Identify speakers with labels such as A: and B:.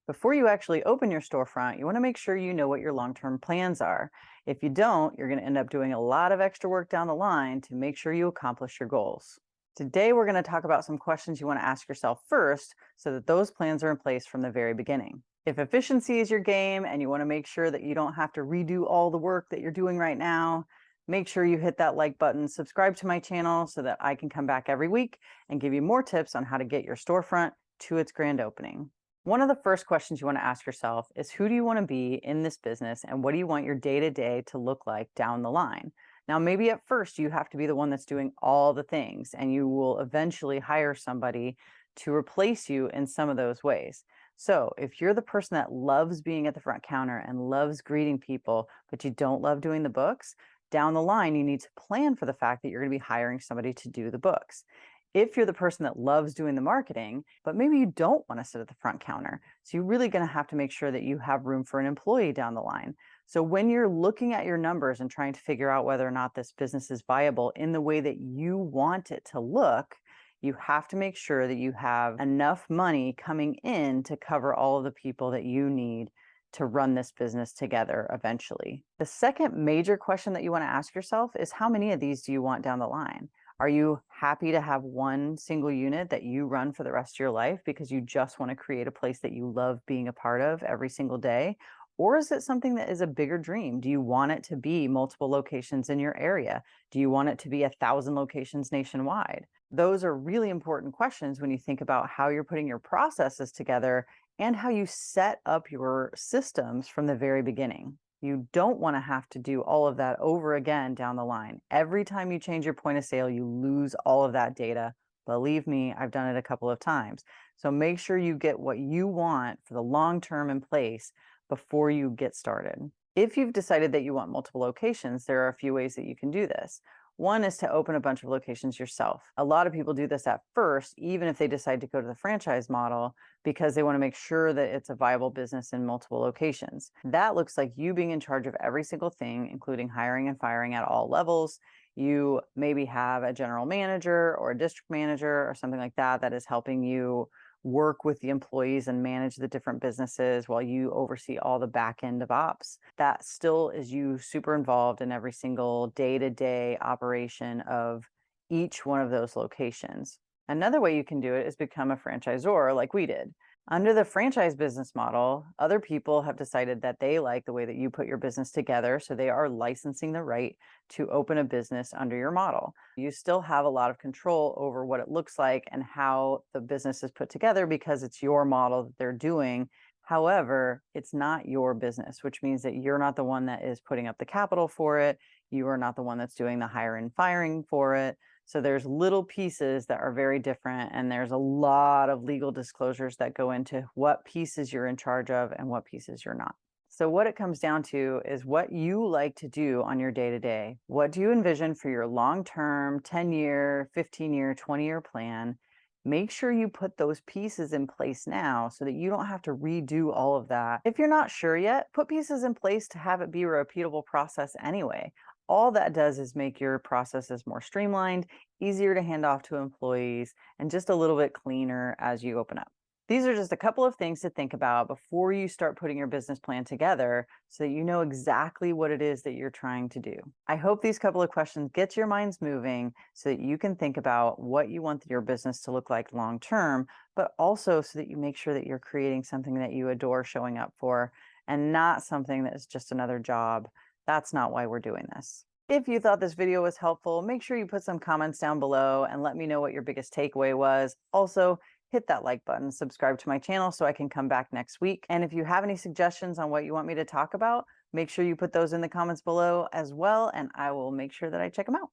A: Before you actually open your storefront, you want to make sure you know what your long-term plans are. If you don't, you're going to end up doing a lot of extra work down the line to make sure you accomplish your goals. Today, we're going to talk about some questions you want to ask yourself first so that those plans are in place from the very beginning. If efficiency is your game and you want to make sure that you don't have to redo all the work that you're doing right now, make sure you hit that like button, subscribe to my channel so that I can come back every week and give you more tips on how to get your storefront to its grand opening. One of the first questions you want to ask yourself is, who do you want to be in this business and what do you want your day-to-day to look like down the line? Now, maybe at first you have to be the one that's doing all the things, and you will eventually hire somebody to replace you in some of those ways. So if you're the person that loves being at the front counter and loves greeting people, but you don't love doing the books, down the line, you need to plan for the fact that you're going to be hiring somebody to do the books. If you're the person that loves doing the marketing, but maybe you don't want to sit at the front counter, so you're really going to have to make sure that you have room for an employee down the line. So when you're looking at your numbers and trying to figure out whether or not this business is viable in the way that you want it to look, you have to make sure that you have enough money coming in to cover all of the people that you need to run this business together eventually. The second major question that you want to ask yourself is, how many of these do you want down the line? Are you happy to have one single unit that you run for the rest of your life because you just want to create a place that you love being a part of every single day? Or is it something that is a bigger dream? Do you want it to be multiple locations in your area? Do you want it to be 1,000 locations nationwide? Those are really important questions when you think about how you're putting your processes together and how you set up your systems from the very beginning. You don't want to have to do all of that over again down the line. Every time you change your point of sale, you lose all of that data. Believe me, I've done it a couple of times. So make sure you get what you want for the long term in place before you get started. If you've decided that you want multiple locations, there are a few ways that you can do this. One is to open a bunch of locations yourself. A lot of people do this at first, even if they decide to go to the franchise model, because they want to make sure that it's a viable business in multiple locations. That looks like you being in charge of every single thing, including hiring and firing at all levels. You maybe have a general manager or a district manager or something like that that is helping you work with the employees and manage the different businesses while you oversee all the back end of ops. That still is you super involved in every single day-to-day operation of each one of those locations. Another way you can do it is become a franchisor like we did. Under the franchise business model, other people have decided that they like the way that you put your business together, so they are licensing the right to open a business under your model. You still have a lot of control over what it looks like and how the business is put together because it's your model that they're doing. However, it's not your business, which means that you're not the one that is putting up the capital for it. You are not the one that's doing the hiring and firing for it. So there's little pieces that are very different, and there's a lot of legal disclosures that go into what pieces you're in charge of and what pieces you're not. So what it comes down to is what you like to do on your day-to-day. What do you envision for your long-term 10-year, 15-year, 20-year plan? Make sure you put those pieces in place now so that you don't have to redo all of that. If you're not sure yet, put pieces in place to have it be a repeatable process anyway. All that does is make your processes more streamlined, easier to hand off to employees, and just a little bit cleaner as you open up. These are just a couple of things to think about before you start putting your business plan together so that you know exactly what it is that you're trying to do. I hope these couple of questions get your minds moving so that you can think about what you want your business to look like long term, but also so that you make sure that you're creating something that you adore showing up for and not something that is just another job. That's not why we're doing this. If you thought this video was helpful, make sure you put some comments down below and let me know what your biggest takeaway was. Also, hit that like button, subscribe to my channel so I can come back next week. And if you have any suggestions on what you want me to talk about, make sure you put those in the comments below as well, and I will make sure that I check them out.